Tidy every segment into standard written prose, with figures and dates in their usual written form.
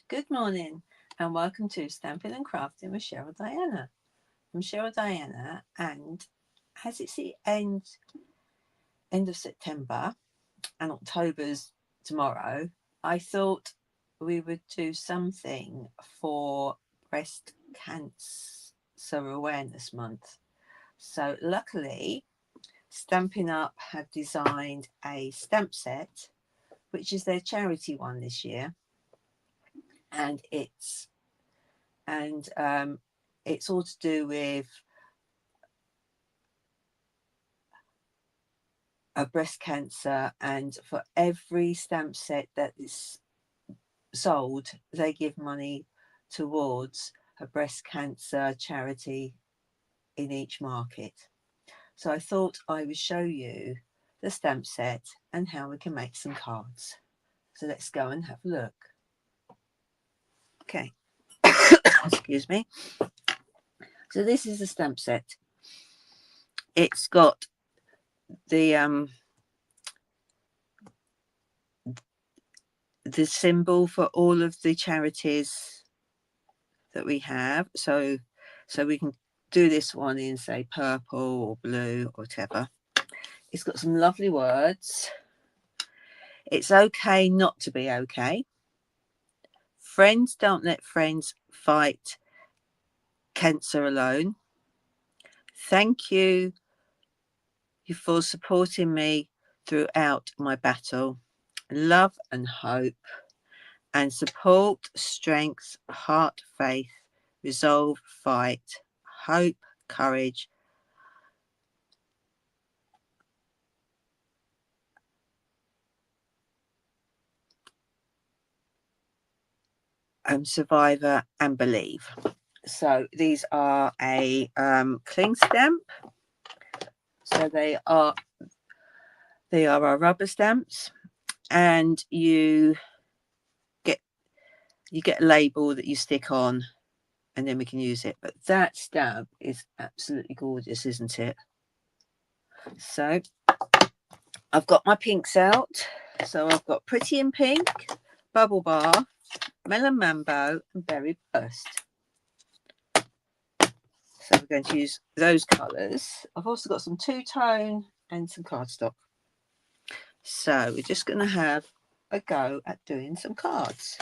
Good morning and welcome to Stampin' and Crafting with Cheryl Diana. I'm Cheryl Diana, and as it's the end of September and October's tomorrow, I thought we would do something for Breast Cancer Awareness Month. So luckily, Stampin' Up have designed a stamp set, which is their charity one this year, and and it's all to do with breast cancer. And for every stamp set that is sold, they give money towards a breast cancer charity in each market. So I thought I would show you the stamp set and how we can make some cards. So let's go and have a look. Okay. Excuse me. So this is the stamp set. It's got the symbol for all of the charities that we have. So we can do this one in, say, purple or blue or whatever. It's got some lovely words. It's okay not to be okay. Friends don't let friends fight cancer alone. Thank you for supporting me throughout my battle. Love and hope, and support, strength, heart, faith, resolve, fight, hope, courage, survivor, and believe. So these are a cling stamp. So they are our rubber stamps, and you get a label that you stick on, and then we can use it. But that stamp is absolutely gorgeous, isn't it? So I've got my pinks out. So I've got Pretty in Pink, Bubble Bar, Melon Mambo, and Berry Burst. So we're going to use those colours. I've also got some two-tone and some cardstock. So we're just going to have a go at doing some cards.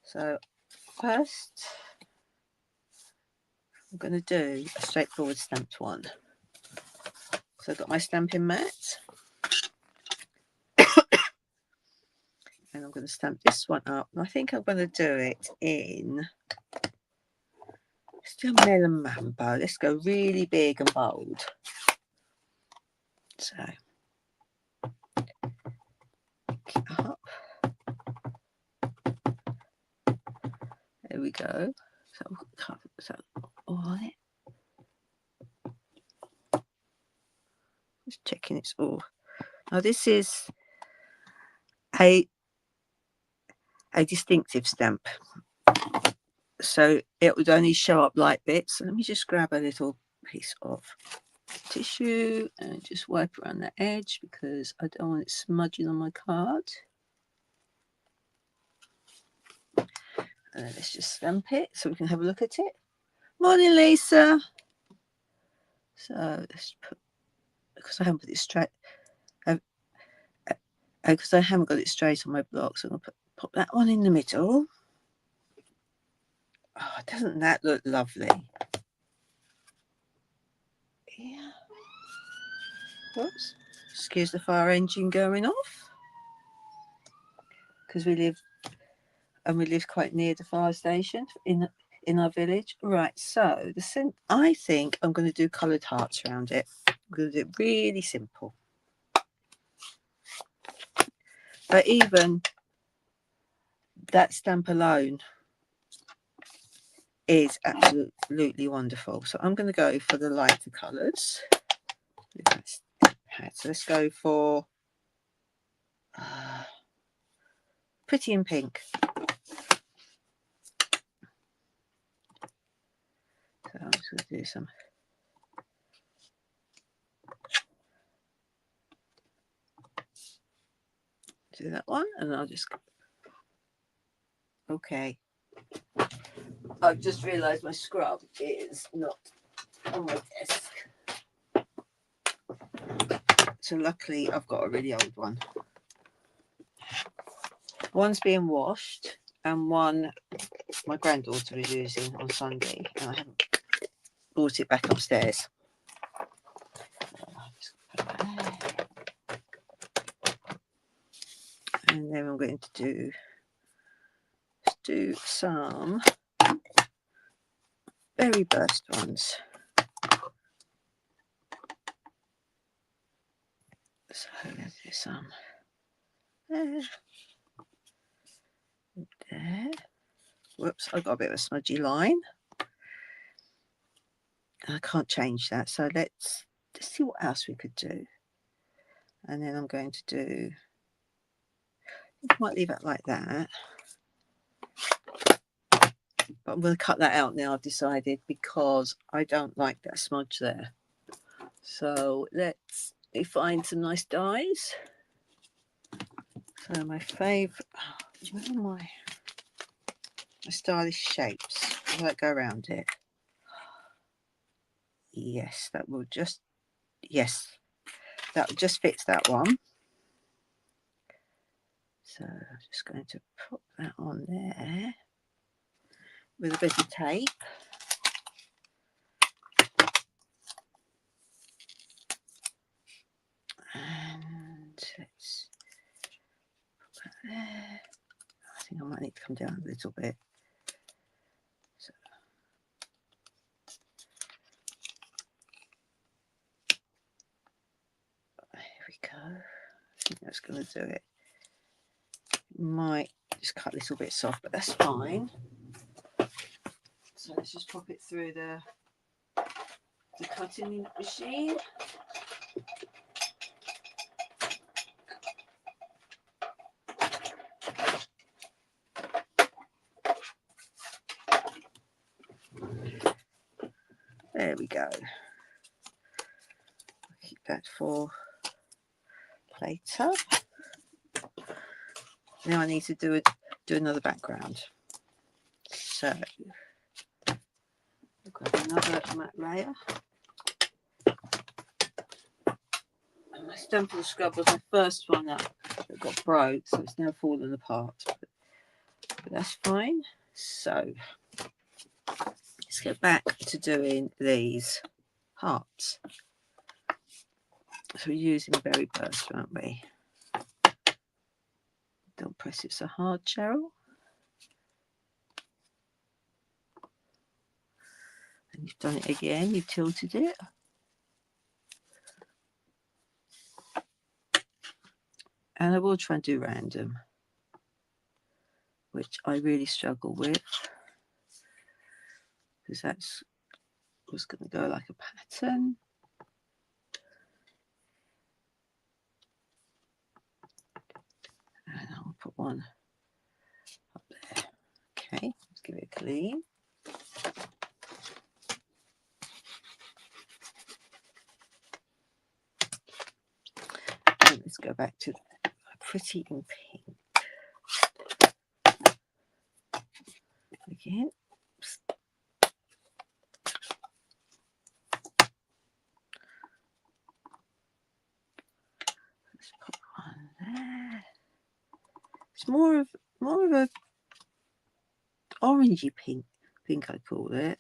So first, I'm going to do a straightforward stamped one. So I've got my stamping mat. And I'm going to stamp this one up. And I think I'm going to do it in... Let's do a Melon Mambo. Let's go really big and bold. So, pick it up. There we go. So all on it. Just checking it's all. Now this is a distinctive stamp. So it would only show up light bits. So let me just grab a little piece of tissue and just wipe around the edge because I don't want it smudging on my card. And then let's just stamp it so we can have a look at it. Morning, Lisa. So let's put, because I haven't put it straight, because I haven't got it straight on my block, so I'm going to pop that one in the middle. Oh, doesn't that look lovely? Yeah. Whoops. Excuse the fire engine going off. Because we live quite near the fire station in our village. Right, so I think I'm going to do coloured hearts around it. I'm going to do it really simple. But even that stamp alone is absolutely wonderful. So I'm going to go for the lighter colours. So let's go for Pretty in Pink. So I'm just going to do some. Do that one, and I'll just Okay. I've just realised my scrub is not on my desk. So luckily I've got a really old one. One's being washed and one my granddaughter was using on Sunday, and I haven't brought it back upstairs. And then I'm going to do some berry burst ones. So I'm going to do some there. There. Whoops, I got a bit of a smudgy line. I can't change that, so let's see what else we could do. And then I'm going to do, I might leave it like that, but I'm going to cut that out now, I've decided, because I don't like that smudge there. So let's find some nice dyes. So my favourite, do you remember my stylish shapes? Will that go around it? Yes, that will just, yes, that just fits that one. So I'm just going to put that on there with a bit of tape. And let's put that there. I think I might need to come down a little bit. So here we go. I think that's going to do it. Might just cut a little bit soft, but that's fine. So let's just pop it through the cutting machine. There we go. Keep that for later. Now I need to do another background. So I've got another matte layer. And my Stampin' Up scrub was my first one that got broke, so it's now fallen apart. But that's fine. So let's get back to doing these hearts. So we're using berry burst, aren't we? Don't press it so hard, Cheryl. And you've done it again, you've tilted it. And I will try and do random, which I really struggle with, because that's was going to go like a pattern. And I'll put one up there. Okay, let's give it a clean. And let's go back to pretty in pink. Again. Let's put one there. It's more of a orangey pink, I call it.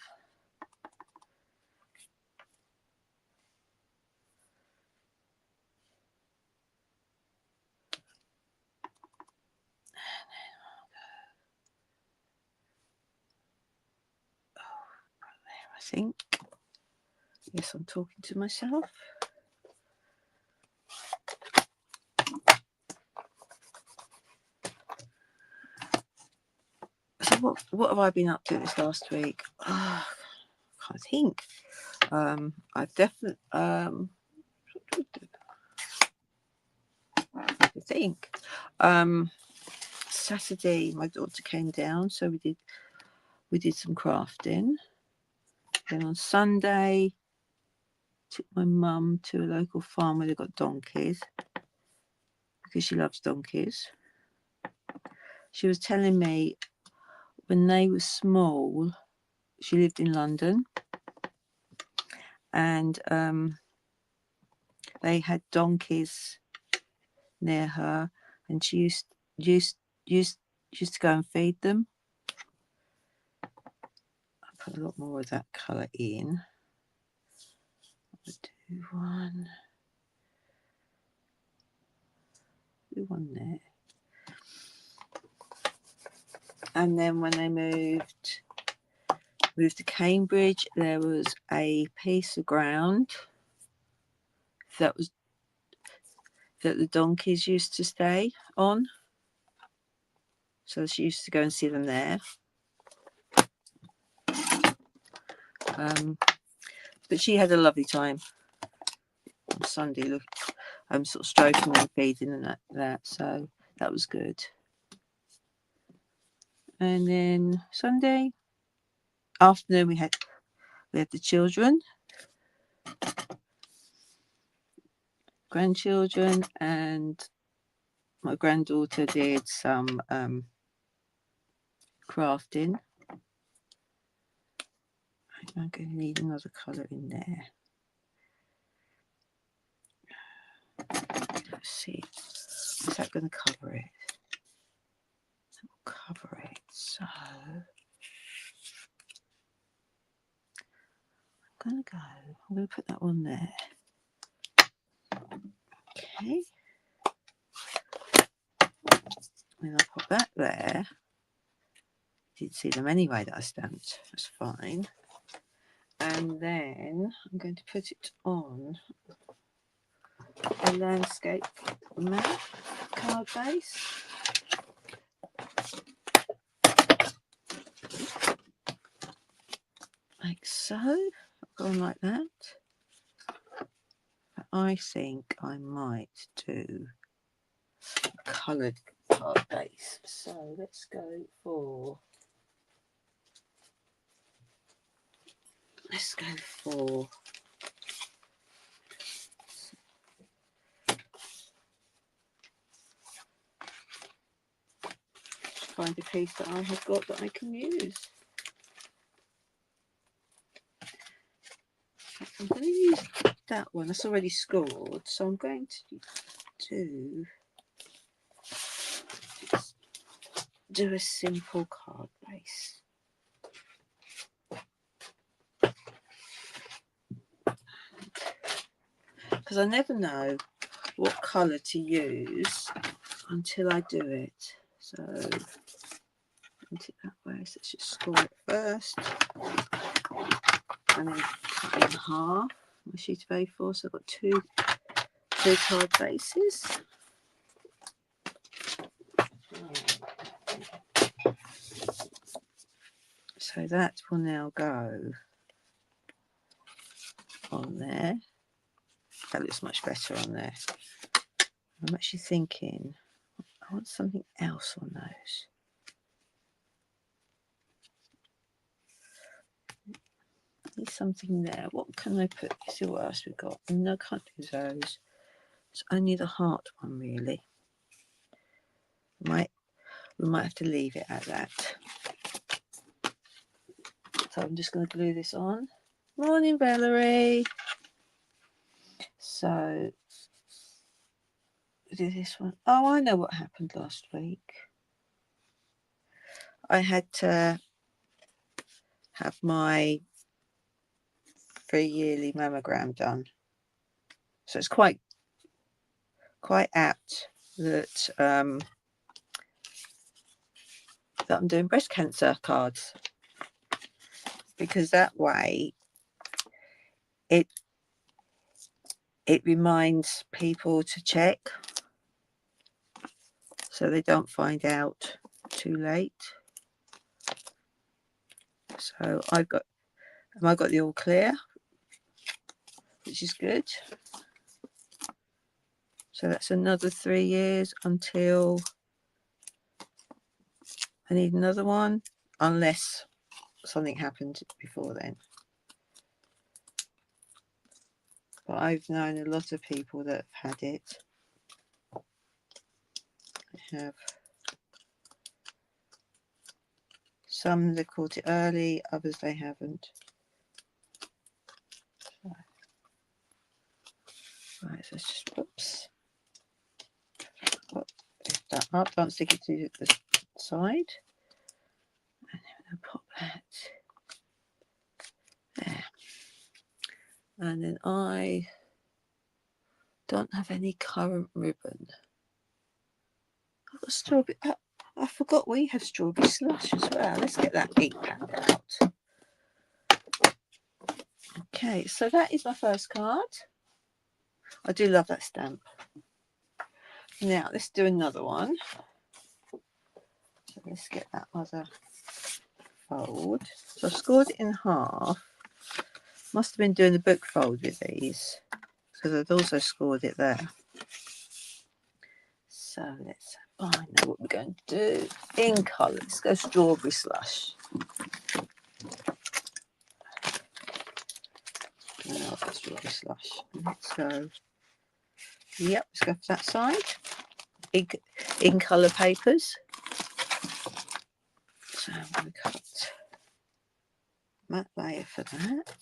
I think. Yes, I'm talking to myself. So what have I been up to this last week? Oh, I can't think. I've definitely I think Saturday my daughter came down, so we did some crafting. Then on Sunday, took my mum to a local farm where they got donkeys, because she loves donkeys. She was telling me when they were small, she lived in London, and they had donkeys near her, and she used to go and feed them. I put a lot more of that colour in. I'll do one there. And then when they moved to Cambridge, there was a piece of ground that the donkeys used to stay on. So she used to go and see them there. But she had a lovely time on Sunday, sort of stroking and feeding and that. So that was good. And then Sunday afternoon, we had the children, grandchildren, and my granddaughter did some crafting. I'm going to need another colour in there. Let's see. Is that going to cover it? That will cover it. So I'm going to put that one there. Okay. And I'll put that there. You did see them anyway that I stamped. That's fine. And then I'm going to put it on a landscape map card base. Like so. Go on like that. But I think I might do a coloured card base. So let's go for find a piece that I have got that I can use. I'm going to use that one. That's already scored, so I'm going to do a simple card base. Because I never know what colour to use until I do it. So put it that way. So let's just score it first, and then cut it in half. My sheet of A4. So I've got two card bases. So that will now go on there. That looks much better on there. I'm actually thinking I want something else on those. Need something there. What can I put? Let's see what else we've got. No, I can't do those. It's only the heart one, really. We might have to leave it at that. So I'm just going to glue this on. Morning, Valerie. So do this one. Oh, I know what happened last week. I had to have my 3-yearly mammogram done. So it's quite apt that that I'm doing breast cancer cards, because that way it reminds people to check so they don't find out too late. So I got the all clear, which is good. So that's another 3 years until I need another one, unless something happened before then. But I've known a lot of people that have had it. Some they caught it early, others they haven't. Right, so let's just, oops. Lift that up, don't stick it to the side. And then we'll pop that there. And then I don't have any currant ribbon. I've got strawberry. I forgot we have strawberry slush as well. Let's get that ink pad out. Okay, so that is my first card. I do love that stamp. Now let's do another one. So let's get that other fold. So I've scored it in half. Must have been doing the book fold with these, because I've also scored it there. So let's find out what we're going to do. In colour, let's go strawberry slush. No, that's strawberry slush. Let's go. Yep, let's go for that side. In colour papers. So I'm going to cut matte layer for that.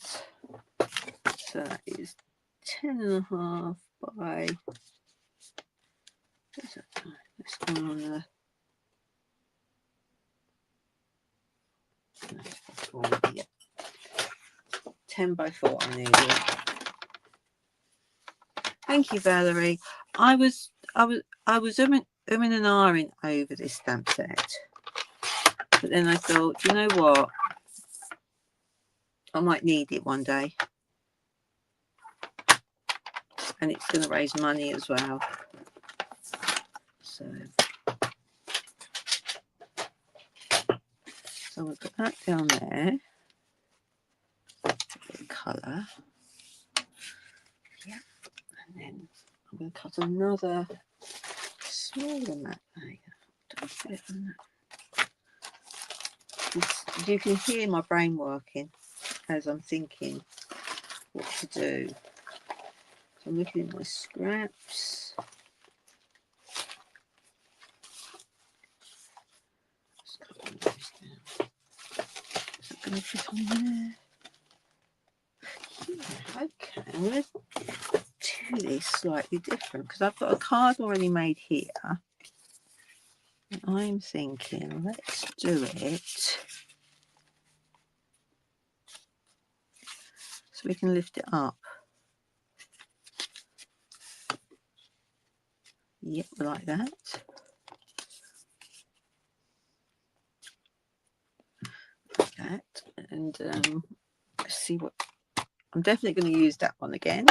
So that is 10.5 by. Let's go on the. 10 by 4 I need it. Thank you, Valerie. I was umming and ahhing over this stamp set, but then I thought, you know what, I might need it one day, and it's going to raise money as well. So I'm going to put that down there. Colour. Yeah, and then I'm going to cut another smaller matte layer. You can hear my brain working as I'm thinking what to do. So I'm looking at my scraps. Just cut one of those down. Is that going to fit on there? Okay, I'm going to do this slightly different because I've got a card already made here. And I'm thinking, let's do it so we can lift it up. Yep, like that. Like that. And let's see what. I'm definitely going to use that one again.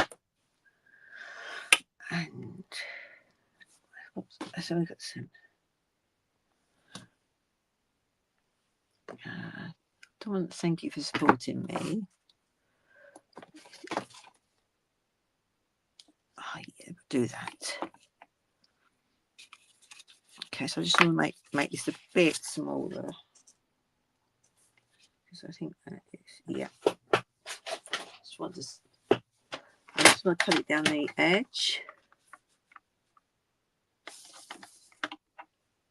And oops, so we've got some. Don't want to thank you for supporting me. Oh yeah, we'll do that. Okay, so I just want to make this a bit smaller because I think that is, yeah. I just want to cut it down the edge.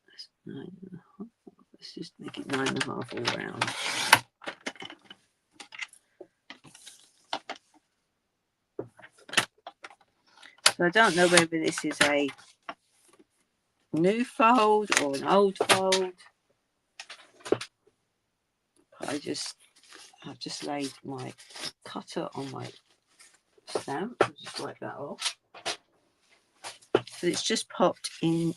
That's 9.5. Let's just make it 9.5 all round. So I don't know whether this is a new fold or an old fold. I've just laid my cutter on my stamp. I'll just wipe that off. So it's just popped into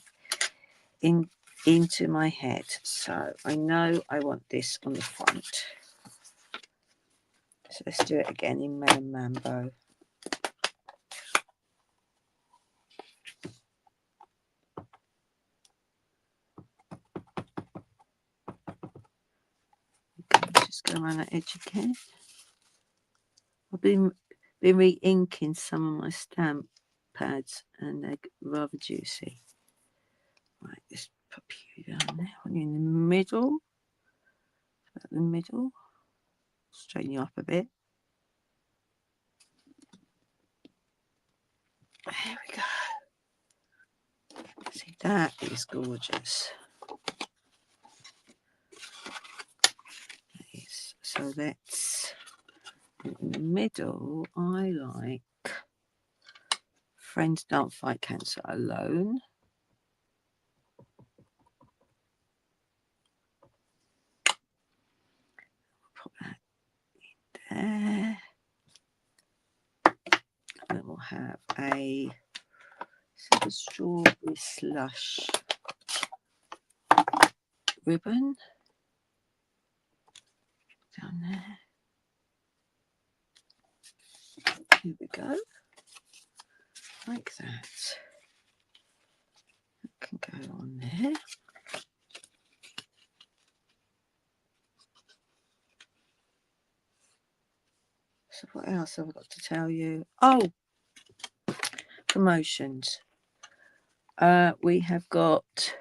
my head. So I know I want this on the front. So let's do it again in Melon Mambo. Just go around that edge again. I've been re-inking some of my stamp pads and they're rather juicy. Right, let's pop you down there. One in the middle. About the middle. Straighten you up a bit. There we go. See, that is gorgeous. So let's, in the middle, I like Friends Don't Fight Cancer Alone. Put that in there. And then we'll have a strawberry slush ribbon down there. Here we go. Like that. That can go on there. So what else have I got to tell you? Oh, promotions. We have got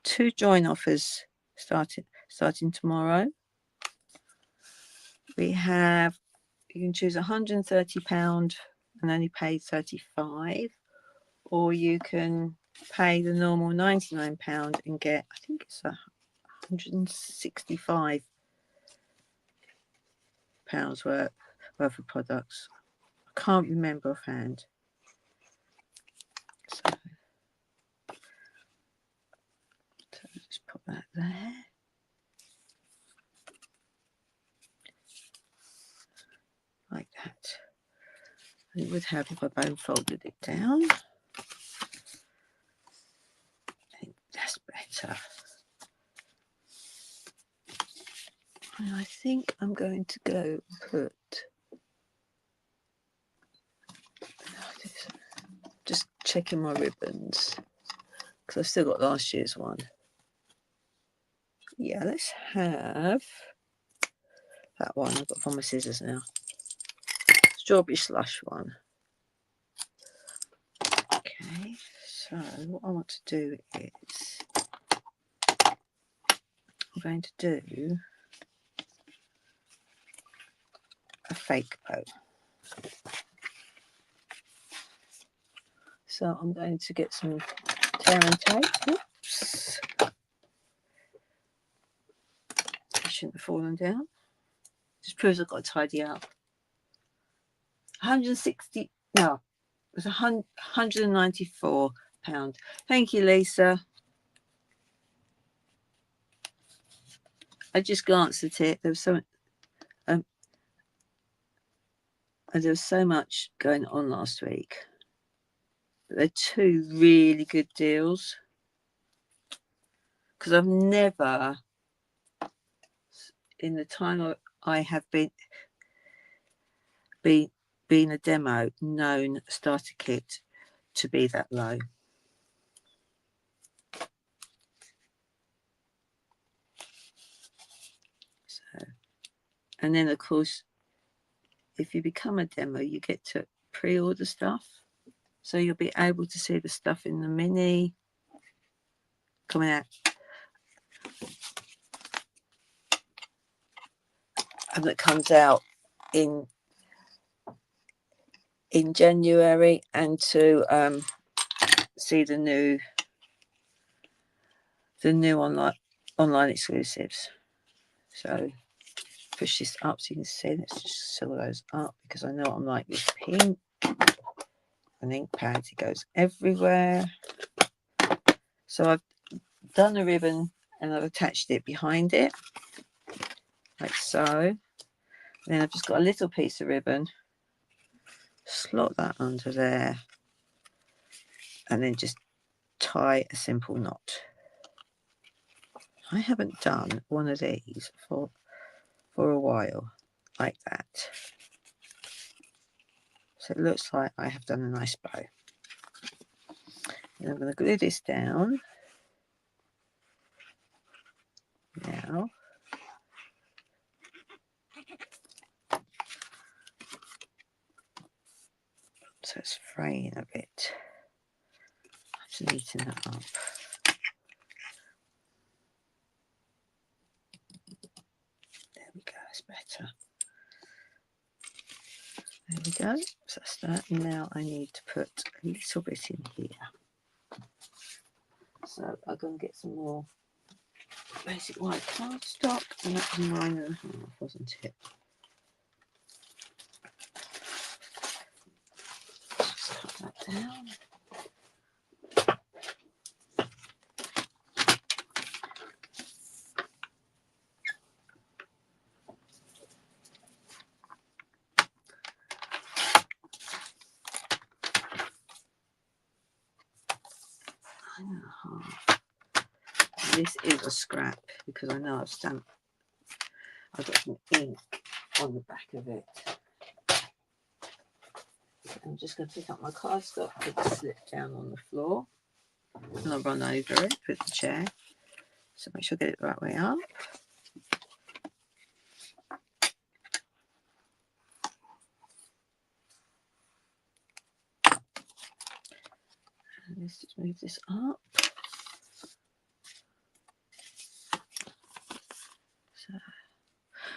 2 join offers starting tomorrow. We have, you can choose £130 and only pay £35, or you can pay the normal £99 and get, I think it's £165 worth of products. I can't remember offhand. So just put that there. Like that. It would have if I bone folded it down. I think that's better. And I think I'm going to go put, just checking my ribbons, because I've still got last year's one. Yeah, let's have that one. I've got to find my scissors now. Strawberry slush one. Okay, so what I want to do is I'm going to do a fake bow. So I'm going to get some tear and tape. Oops. I shouldn't have fallen down. Just proves I've got to tidy up. 160, no, it was £194. Thank you, Lisa. I just glanced at it. There was so much going on last week. But they're 2 really good deals. Because I've never, in the time I have been a demo, known a starter kit to be that low. So, and then of course, if you become a demo, you get to pre-order stuff, so you'll be able to see the stuff in the mini coming out, and that comes out in January, and to see the new online exclusives. So push this up so you can see. Let's just seal those up, because I know I'm like with pink and ink pads, it goes everywhere. So I've done a ribbon and I've attached it behind it like so. And then I've just got a little piece of ribbon, slot that under there, and then just tie a simple knot. I haven't done one of these for a while like that, so it looks like I have done a nice bow. And I'm going to glue this down now. So it's fraying a bit. Just neaten that up. There we go, that's better. There we go. So that's that. Now I need to put a little bit in here. So I'm going to get some more basic white cardstock, and that was 9.5, wasn't it? Just cut that down. This is a scrap because I know I've got some ink on the back of it. I'm just going to pick up my cardstock, it slipped down on the floor, and I'll run over it with the chair. So make sure I get it the right way up. And let's just move this up.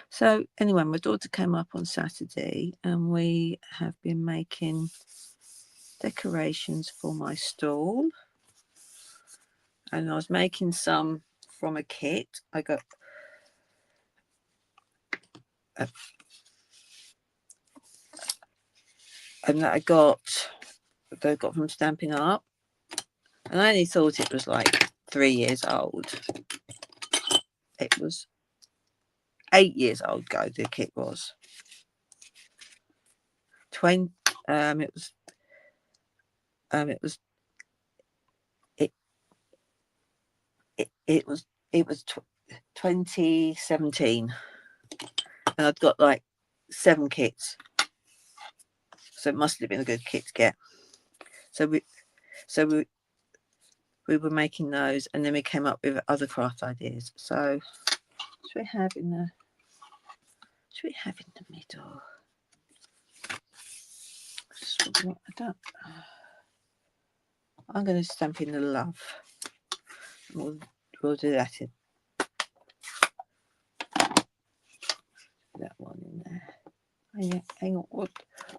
So anyway, my daughter came up on Saturday and we have been making decorations for my stall. And I was making some from a kit. I got and that I got from Stampin Up. And I only thought it was like 3 years old. It was 8 years old ago, the kit was. It was 2017, and I'd got like 7 kits, so it must have been a good kit to get. So we were making those, and then we came up with other craft ideas. So should we have in the middle? I'm going to stamp in the love. We'll do that in that one in there. Hang on, what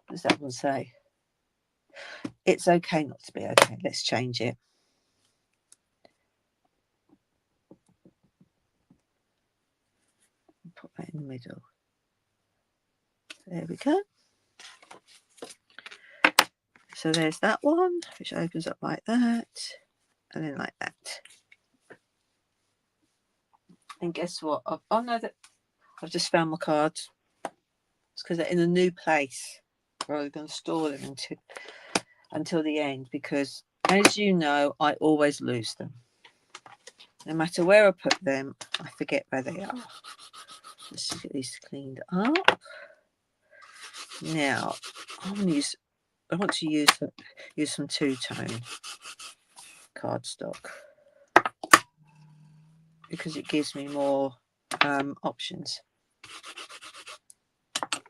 does that one say? It's okay not to be okay. Let's change it. Put that in the middle. There we go. So there's that one, which opens up like that, and then like that. And guess what? I've just found my cards. It's because they're in a new place where I'm going to store them until the end, because as you know, I always lose them. No matter where I put them, I forget where they are. Let's get these cleaned up. Now I want to use some two-tone cardstock because it gives me more options. And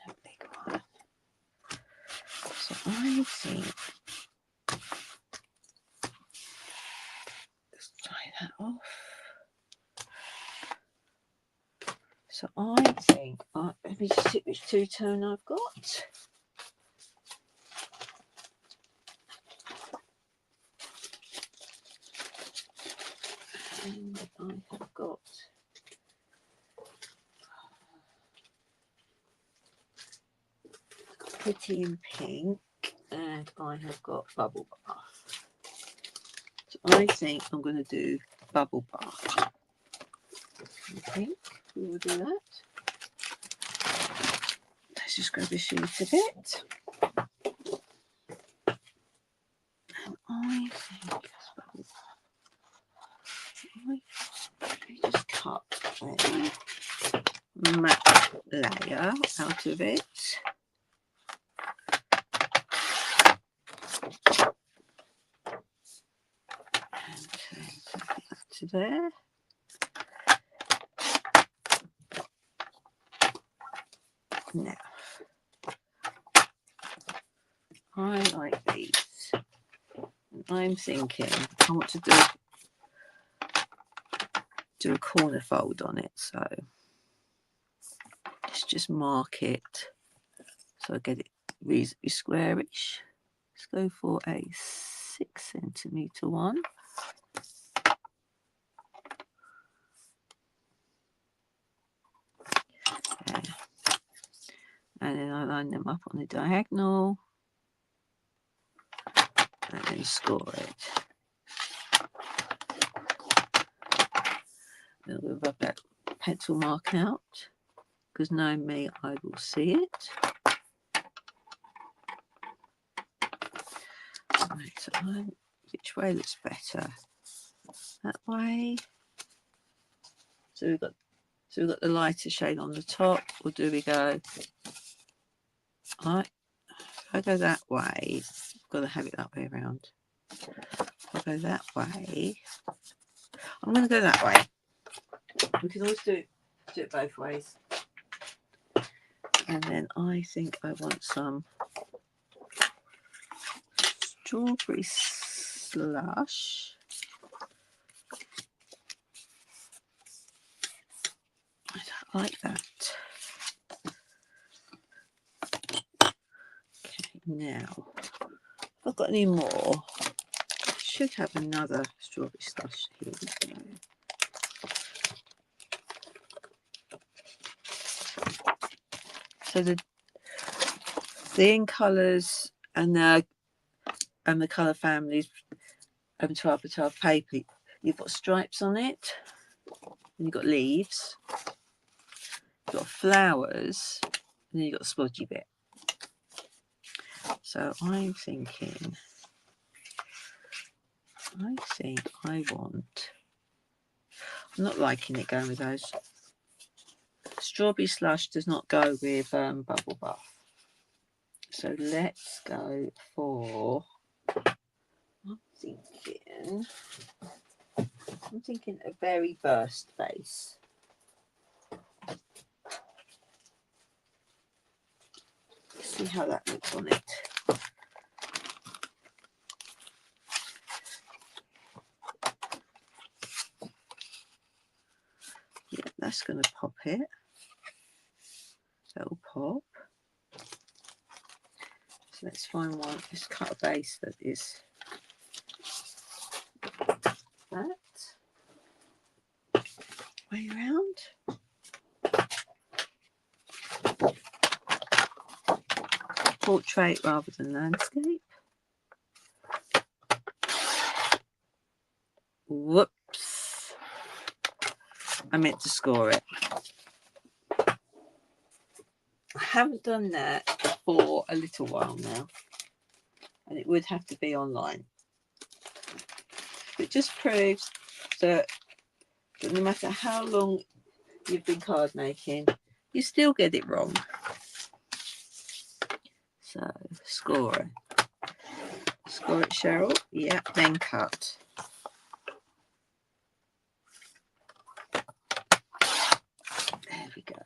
a big one. So I think let's try that off. So I think let me just see which two-tone I've got. And I have got Pretty in Pink, and I have got Bubble Bath. So I think I'm going to do Bubble Bath. I think we will do that. Let's just grab a sheet of it. And I think Bubble Bath. Let me just cut a matte layer out of it. To there. Now, I like these. I'm thinking I want to do a corner fold on it, so let's just mark it so I get it reasonably squarish. Let's go for a 6 centimetre one. line them up on the diagonal and then score it. Then we'll rub that pencil mark out, because knowing me, I will see it. Right, so which way looks better? That way. So we've got the lighter shade on the top, or do we go? Right, if I go that way, I've got to have it that way around. If I go that way, I'm going to go that way. We can always do it both ways. And then I think I want some strawberry slush. I don't like that. Okay, now, if I've got any more, I should have another strawberry slush here. So the in colours and the colour families 12 by 12 paper, you've got stripes on it, and you've got leaves, you've got flowers, and then you've got the splodgy bit. So I'm thinking, I think I want, I'm not liking it going with those. Strawberry slush does not go with bubble bath. So let's go for, I'm thinking a very burst base. Let's see how that looks on it. Yeah, that's going to pop it. That will pop. So let's find one. Let's cut a base that is that way around. Portrait rather than landscape. Whoops. I meant to score it. I haven't done that for a little while now, and it would have to be online. It just proves that no matter how long you've been card making, you still get it wrong. So score it. Score it, Cheryl. Yeah, then cut. There we go.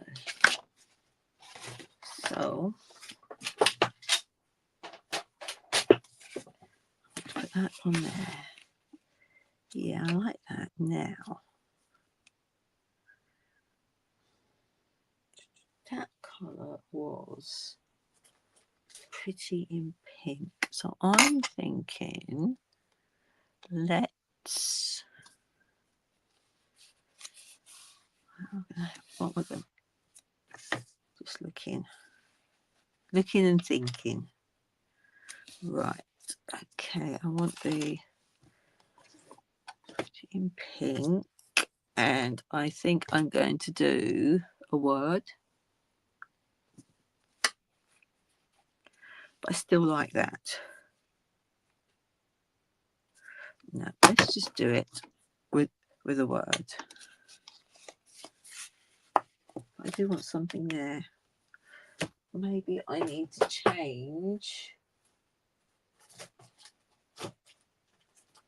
So put that on there. Yeah, I like that. Now that colour was pretty in pink, so I'm thinking let's what we're going, just looking and thinking. Right, okay, I want the pretty in pink, and I think I'm going to do a word, but I still like that. No, let's just do it with a word. I do want something there. Maybe I need to change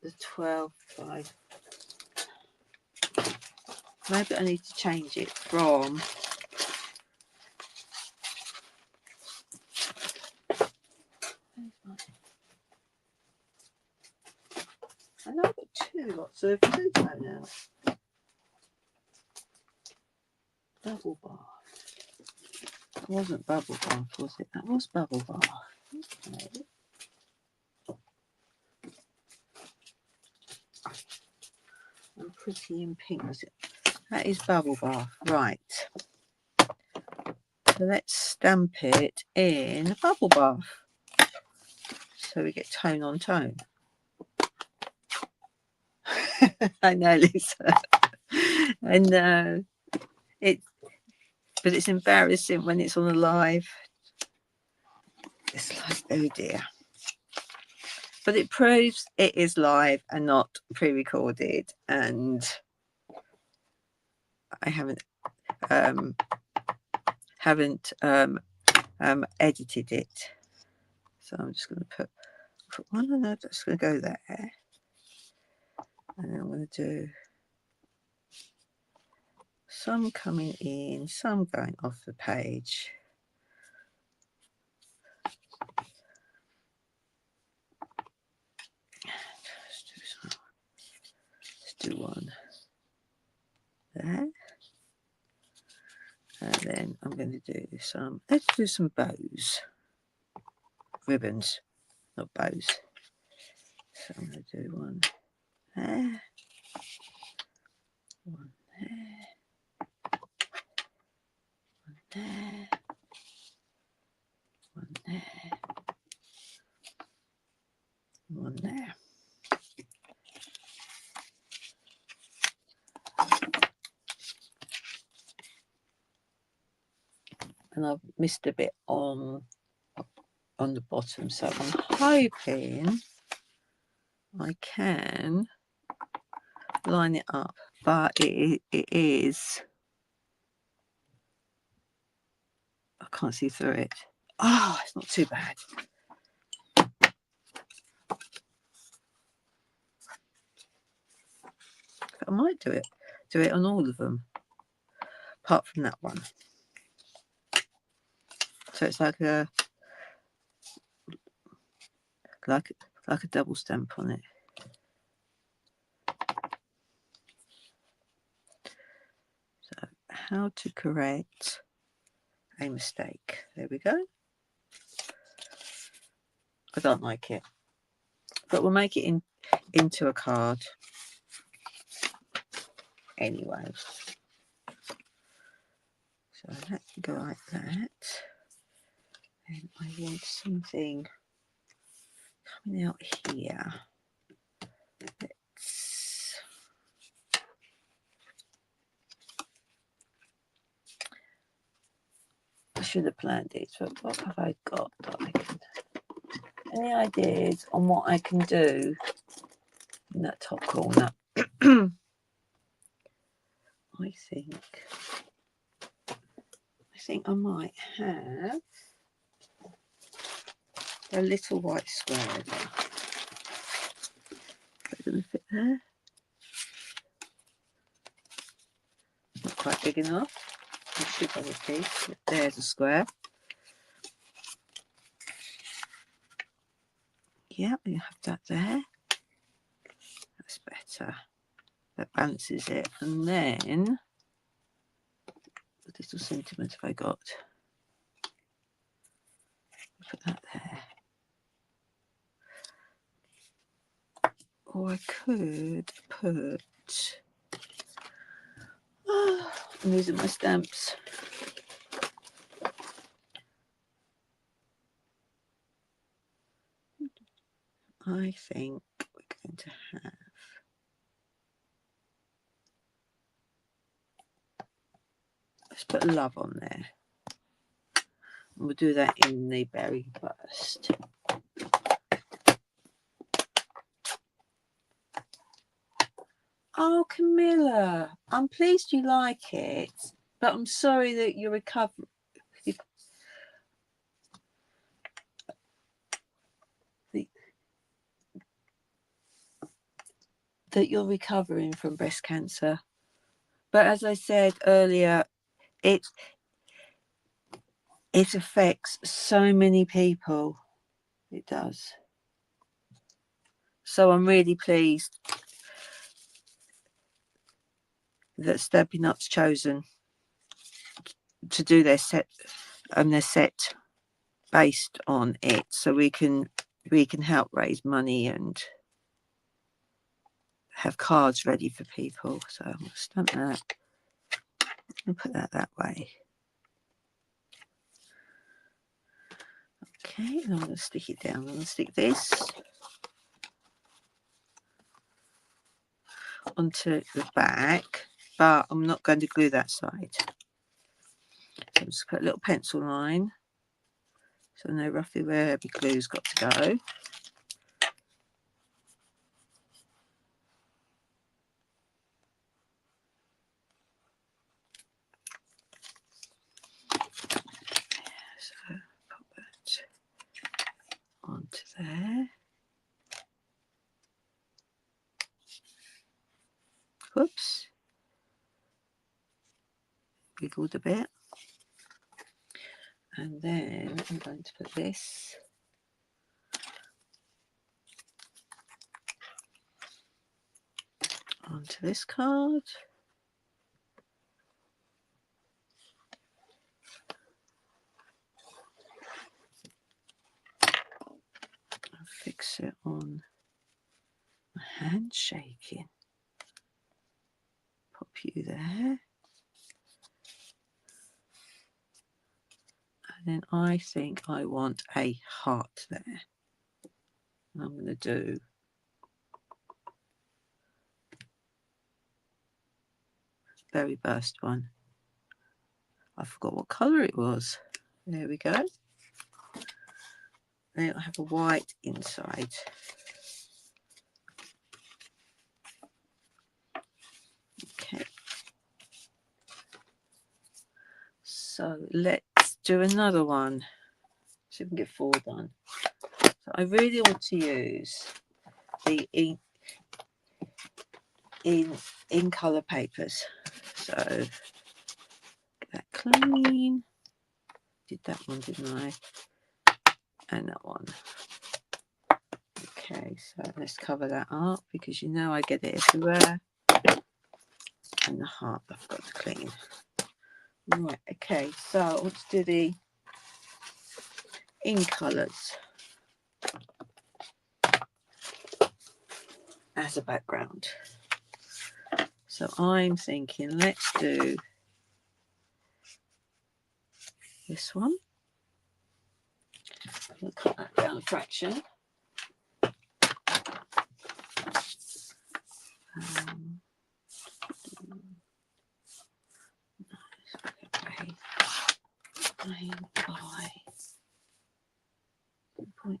the 12 by. Maybe I need to change it from I know I've got two lots of Pluto now. Bubble bath. That wasn't bubble bath, was it? That was bubble bath. Okay. And pretty in pink, was it? That is bubble bath. Right. So let's stamp it in a bubble bath. So we get tone on tone. I know, Lisa. I know. But it's embarrassing when it's on a live. It's like, oh dear. But it proves it is live and not pre-recorded, and I haven't edited it. So I'm just going to put one, and I'm just going to go there, and then I'm going to do some coming in, some going off the page. Let's do one there, and then I'm going to do some. Let's do some bows, ribbons, not bows. So I'm going to do one there, one there, one there, one there, one there. And I've missed a bit on the bottom, so I'm hoping I can line it up, but it is, I can't see through it. Oh, it's not too bad. But I might do it on all of them, apart from that one. So it's like a double stamp on it. So how to correct a mistake. There we go. I don't like it, but we'll make it into a card anyway. So that can go like that. And I want something coming out here. I should have planned it, but what have I got that I can... Any ideas on what I can do in that top corner? I think I might have a little white square there. Is it going to fit there? Not quite big enough. I should have a piece. There's a square. Yeah, we have that there. That's better. That balances it. And then, what little sentiment have I got? Put that there. Or I could put... Oh, I'm using my stamps. I think we're going to have... Let's put love on there. And we'll do that in the berry first. Oh, Camilla, I'm pleased you like it, but I'm sorry that you're recovering. That you're recovering from breast cancer. But as I said earlier, it affects so many people. It does. So I'm really pleased that Stampin' Up's chosen to do their set based on it, so we can help raise money and have cards ready for people. So I'm going to stamp that and put that way. Okay, and I'm going to stick it down. I'm going to stick this onto the back, but I'm not going to glue that side. So I'm just put a little pencil line so I know roughly where the glue's got to go. So pop that onto there. Whoops. Wiggled a bit. And then I'm going to put this onto this card. And fix it on my hand shaking. Pop you there. And then I think I want a heart there. And I'm going to do very burst one. I forgot what colour it was. There we go. Then I have a white inside. Okay. So let's do another one. See if we can get 4 done. So I really want to use the in colour papers. So get that clean. Did that one, didn't I? And that one. Okay, so let's cover that up because you know I get it everywhere. And the heart I've got to clean. Right, okay, so I want to do the in colours as a background. So I'm thinking let's do this one. I'm going to cut that down a fraction. By 0.8.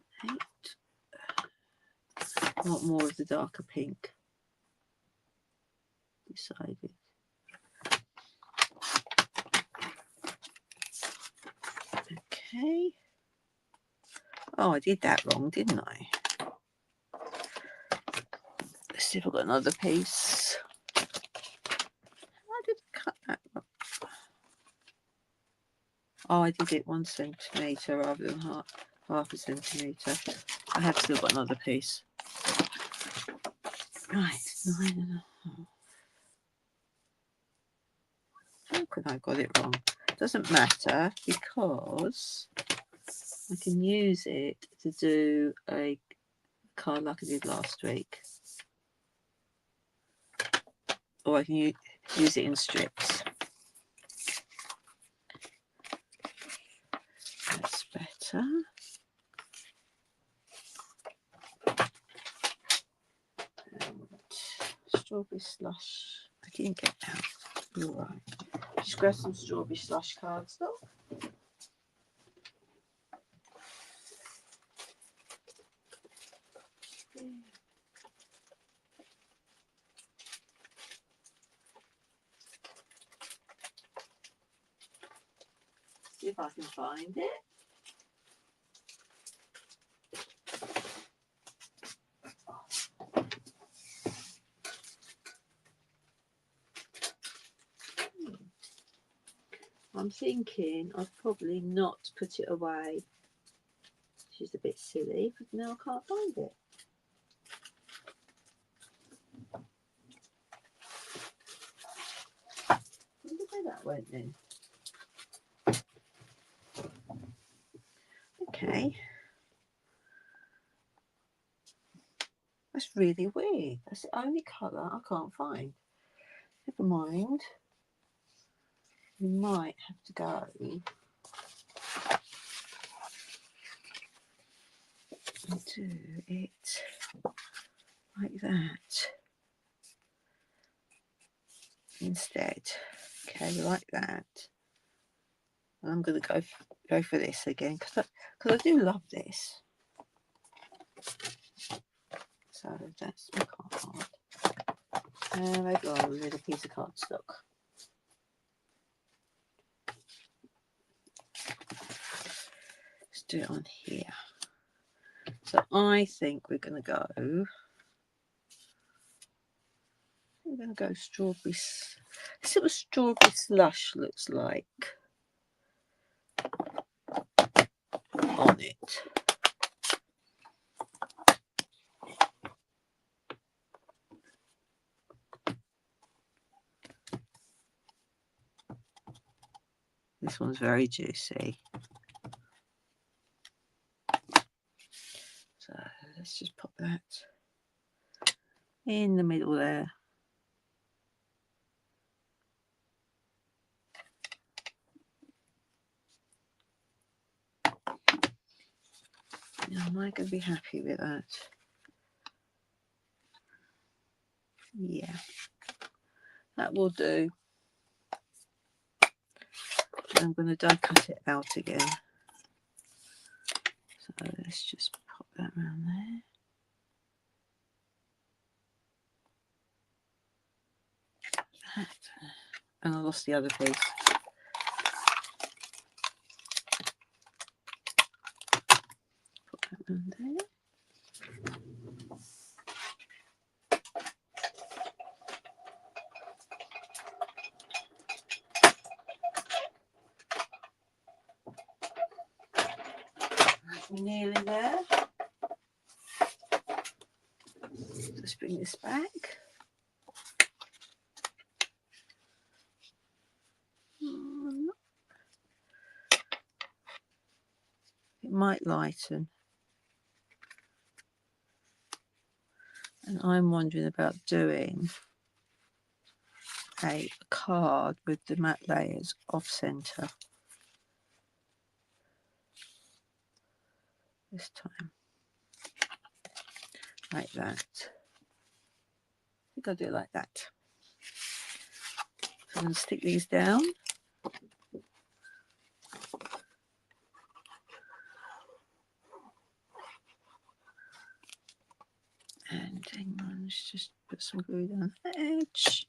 I want more of the darker pink. Decided. Okay. Oh, I did that wrong, didn't I? Let's see if I've got another piece. I did cut that wrong. Oh, I did it 1 centimetre rather than half a centimetre. I have still got another piece. Right, 9.5. How could I have got it wrong? Doesn't matter because I can use it to do a card like I did last week. Or I can use it in strips. That's better. And strawberry slush. I didn't get out. You're right. Just grab some strawberry slush cards, look. See if I can find it. I'm thinking I've probably not put it away, which is a bit silly because now I can't find it. I wonder where that went then. Okay. That's really weird. That's the only colour I can't find. Never mind. We might have to go do it like that instead. Okay, like that. And I'm going to go for this again because I do love this. So that's my card. And I got a little piece of cardstock. Let's do it on here. So I think we're going to go. We're going to go strawberry. Let's see what strawberry slush looks like on it. This one's very juicy. So let's just pop that in the middle there. Now, am I going to be happy with that? Yeah, that will do. I'm going to die cut it out again. So let's just pop that around there. That. And I lost the other piece. Put that around there. We're nearly there. Let's bring this back. It might lighten. And I'm wondering about doing a card with the matte layers off center this time. Like that. I think I'll do it like that. So I'm going to stick these down. And hang on, let's just put some glue down the edge.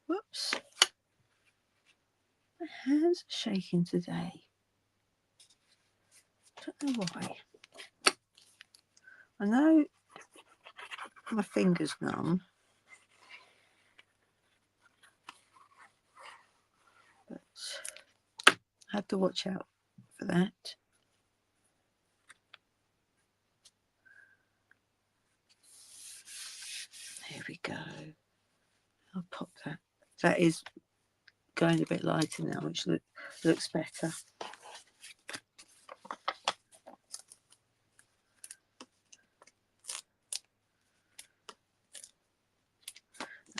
Whoops. My hands are shaking today. Don't know why. I know my finger's numb. But I have to watch out for that. There we go. I'll pop that. That is going a bit lighter now, which looks better.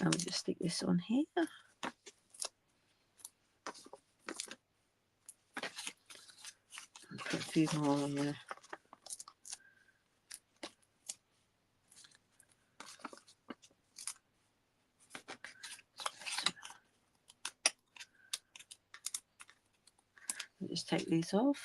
And we'll just stick this on here. Put a few more on there. I'll just take these off.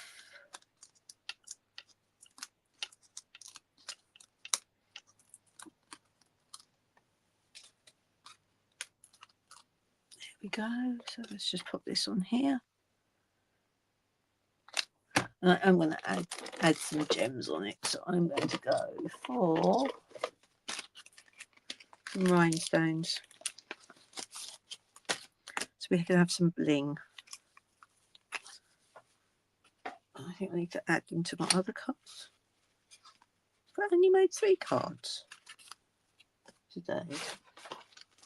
There we go. So let's just put this on here. And I'm going to add some gems on it. So I'm going to go for some rhinestones. So we can have some bling. I think I need to add them to my other cards. But I only made 3 cards today.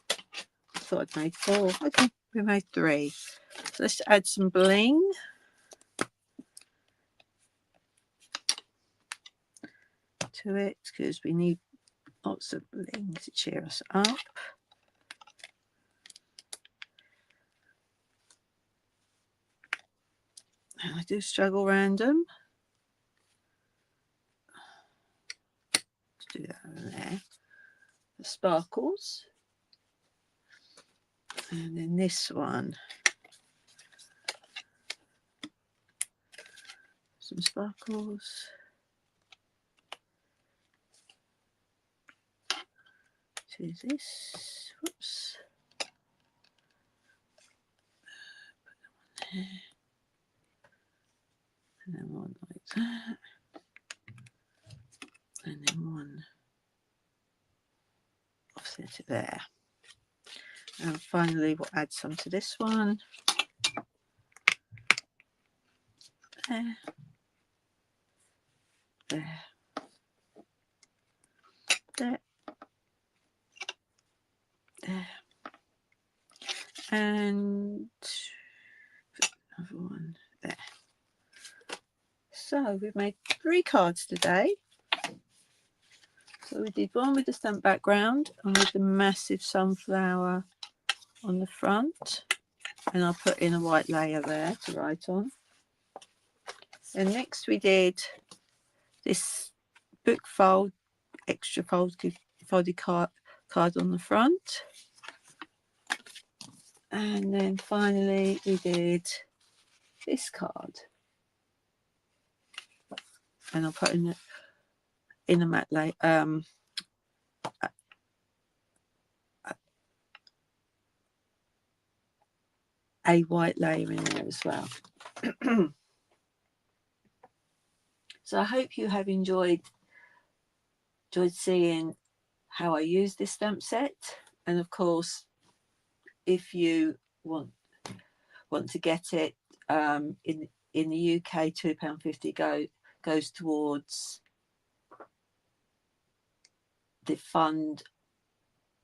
I thought I'd made 4. Okay, we made 3. So let's add some bling. To it, because we need lots of bling to cheer us up. And I do struggle random. there, the sparkles. And then this one, some sparkles. To this, whoops. Put them on there. And then one like that. And then one offset it there. And finally we'll add some to this one. There. There. There. There. And another one there. So we've made 3 cards today. So we did one with the stamp background and with the massive sunflower on the front, and I'll put in a white layer there to write on. And next we did this book fold, extra folded card on the front. And then finally we did this card, and I'll put in a matte layer, a white layer in there as well. So I hope you have enjoyed seeing how I use this stamp set. And of course, if you want to get it, in the UK, £2.50 goes towards the fund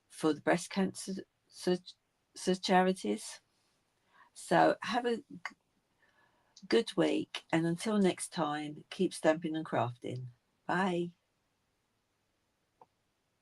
for the breast cancer charities. So have a good week, and until next time, keep stamping and crafting. Bye.